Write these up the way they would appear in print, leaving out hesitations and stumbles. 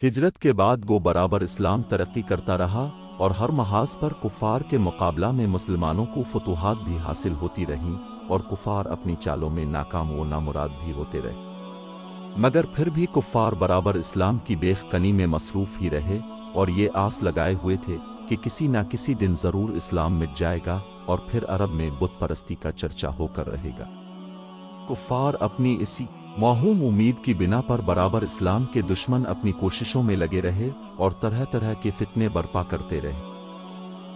ہجرت کے بعد گو برابر اسلام ترقی کرتا رہا اور ہر محاذ پر کفار کے مقابلہ میں مسلمانوں کو فتوحات بھی حاصل ہوتی رہیں اور کفار اپنی چالوں میں ناکام و نامراد بھی ہوتے رہے، مگر پھر بھی کفار برابر اسلام کی بیخ کنی میں مصروف ہی رہے اور یہ آس لگائے ہوئے تھے کہ کسی نہ کسی دن ضرور اسلام مٹ جائے گا اور پھر عرب میں بت پرستی کا چرچا ہو کر رہے گا۔ کفار اپنی اسی موہوم امید کی بنا پر برابر اسلام کے دشمن اپنی کوششوں میں لگے رہے اور طرح طرح کے فتنے برپا کرتے رہے،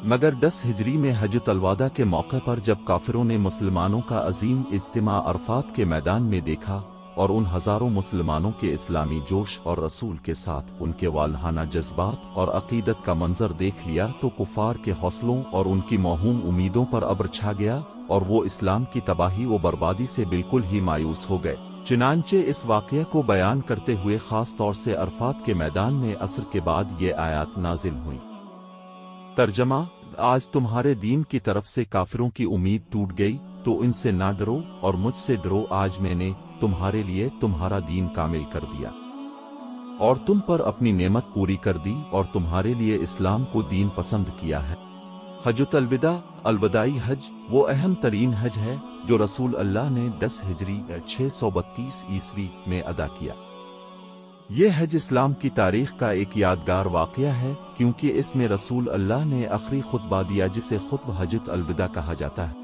مگر 10 ہجری میں حجۃ الوداع کے موقع پر جب کافروں نے مسلمانوں کا عظیم اجتماع عرفات کے میدان میں دیکھا اور ان ہزاروں مسلمانوں کے اسلامی جوش اور رسول کے ساتھ ان کے والہانہ جذبات اور عقیدت کا منظر دیکھ لیا تو کفار کے حوصلوں اور ان کی موہوم امیدوں پر ابر چھا گیا اور وہ اسلام کی تباہی و بربادی سے بالکل ہی مایوس ہو گئے۔ چنانچہ اس واقعہ کو بیان کرتے ہوئے خاص طور سے عرفات کے میدان میں عصر کے بعد یہ آیات نازل ہوئیں۔ ترجمہ: آج تمہارے دین کی طرف سے کافروں کی امید ٹوٹ گئی تو ان سے نہ ڈرو اور مجھ سے ڈرو، آج میں نے تمہارے لیے تمہارا دین کامل کر دیا اور تم پر اپنی نعمت پوری کر دی اور تمہارے لیے اسلام کو دین پسند کیا ہے۔ حجۃ الوداع، الوداعی حج، وہ اہم ترین حج ہے جو رسول اللہ نے 10 ہجری 632 عیسوی میں ادا کیا۔ یہ حج اسلام کی تاریخ کا ایک یادگار واقعہ ہے کیونکہ اس میں رسول اللہ نے آخری خطبہ دیا جسے خطبہ حجۃ الوداع کہا جاتا ہے۔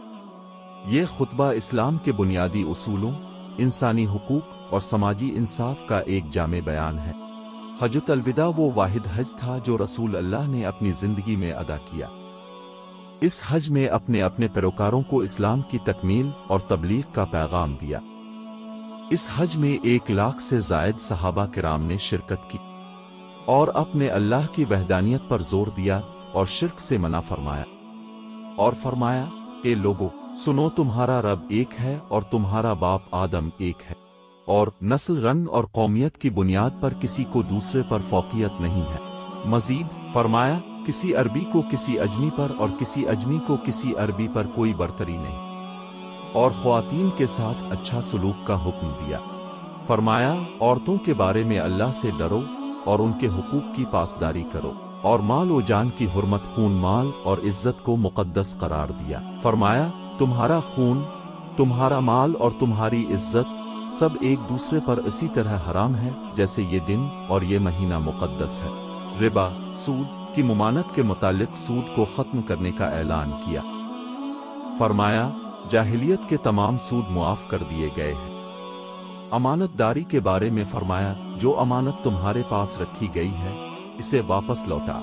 یہ خطبہ اسلام کے بنیادی اصولوں، انسانی حقوق اور سماجی انصاف کا ایک جامع بیان ہے۔ حجۃ الوداع وہ واحد حج تھا جو رسول اللہ نے اپنی زندگی میں ادا کیا۔ اس حج میں اپنے پیروکاروں کو اسلام کی تکمیل اور تبلیغ کا پیغام دیا۔ اس حج میں 1 لاکھ سے زائد صحابہ کرام نے شرکت کی اور اپنے اللہ کی وحدانیت پر زور دیا اور شرک سے منع فرمایا، اور فرمایا کہ لوگو سنو، تمہارا رب ایک ہے اور تمہارا باپ آدم ایک ہے، اور نسل، رنگ اور قومیت کی بنیاد پر کسی کو دوسرے پر فوقیت نہیں ہے۔ مزید فرمایا کسی عربی کو کسی اجمی پر اور کسی اجمی کو کسی عربی پر کوئی برتری نہیں، اور خواتین کے ساتھ اچھا سلوک کا حکم دیا۔ فرمایا عورتوں کے بارے میں اللہ سے ڈرو اور ان کے حقوق کی پاسداری کرو، اور مال و جان کی حرمت، خون، مال اور عزت کو مقدس قرار دیا۔ فرمایا تمہارا خون، تمہارا مال اور تمہاری عزت سب ایک دوسرے پر اسی طرح حرام ہے جیسے یہ دن اور یہ مہینہ مقدس ہے۔ ربا، سود کی ممانعت کے متعلق سود کو ختم کرنے کا اعلان کیا۔ فرمایا جاہلیت کے تمام سود معاف کر دیے گئے ہیں۔ امانت داری کے بارے میں فرمایا جو امانت تمہارے پاس رکھی گئی ہے اسے واپس لوٹا۔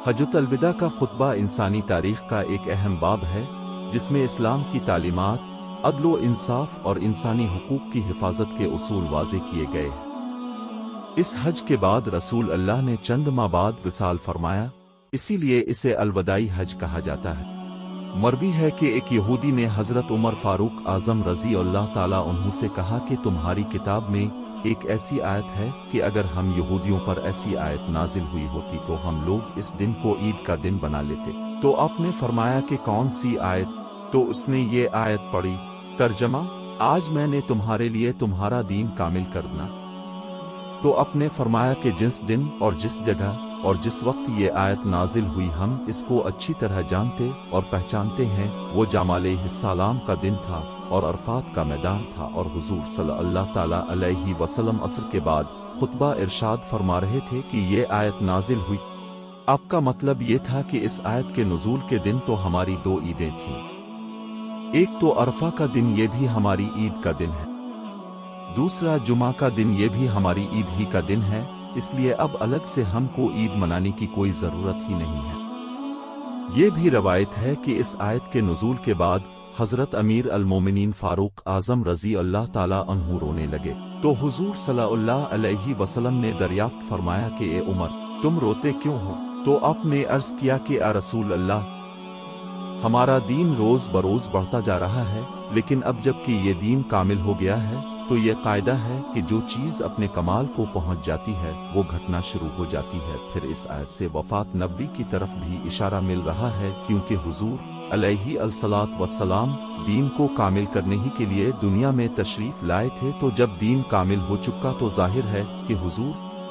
حجۃ الوداع کا خطبہ انسانی تاریخ کا ایک اہم باب ہے جس میں اسلام کی تعلیمات، عدل و انصاف اور انسانی حقوق کی حفاظت کے اصول واضح کیے گئے ہیں۔ اس حج کے بعد رسول اللہ نے چند ماہ بعد وصال فرمایا، اسی لیے اسے الوداعی حج کہا جاتا ہے۔ مروی ہے کہ ایک یہودی نے حضرت عمر فاروق اعظم رضی اللہ تعالیٰ عنہ سے کہا کہ تمہاری کتاب میں ایک ایسی آیت ہے کہ اگر ہم یہودیوں پر ایسی آیت نازل ہوئی ہوتی تو ہم لوگ اس دن کو عید کا دن بنا لیتے۔ تو آپ نے فرمایا کہ کون سی آیت؟ تو اس نے یہ آیت پڑھی۔ ترجمہ: آج میں نے تمہارے لیے تمہارا دین کامل کرنا۔ تو آپ نے فرمایا کہ جس دن اور جس جگہ اور جس وقت یہ آیت نازل ہوئی ہم اس کو اچھی طرح جانتے اور پہچانتے ہیں، وہ جمعہ علیہ السلام کا دن تھا اور عرفات کا میدان تھا، اور حضور صلی اللہ تعالیٰ علیہ وسلم عصر کے بعد خطبہ ارشاد فرما رہے تھے کہ یہ آیت نازل ہوئی۔ آپ کا مطلب یہ تھا کہ اس آیت کے نزول کے دن تو ہماری 2 عیدیں تھیں، ایک تو عرفہ کا دن، یہ بھی ہماری عید کا دن ہے، دوسرا جمعہ کا دن، یہ بھی ہماری عید ہی کا دن ہے، اس لیے اب الگ سے ہم کو عید منانے کی کوئی ضرورت ہی نہیں ہے۔ یہ بھی روایت ہے کہ اس آیت کے نزول کے بعد حضرت امیر المومنین فاروق اعظم رضی اللہ تعالیٰ عنہ رونے لگے، تو حضور صلی اللہ علیہ وسلم نے دریافت فرمایا کہ اے عمر، تم روتے کیوں ہو؟ تو آپ نے عرض کیا کہ اے رسول اللہ، ہمارا دین روز بروز بڑھتا جا رہا ہے، لیکن اب جب کہ یہ دین کامل ہو گیا ہے تو یہ قاعدہ ہے کہ جو چیز اپنے کمال کو پہنچ جاتی ہے وہ گھٹنا شروع ہو جاتی ہے۔ پھر اس آیت سے وفات نبوی کی طرف بھی اشارہ مل رہا ہے کیونکہ حضور علیہ الصلاۃ والسلام دین کو کامل کرنے ہی کے لیے دنیا میں تشریف لائے تھے، تو جب دین کامل ہو چکا تو ظاہر ہے کہ حضور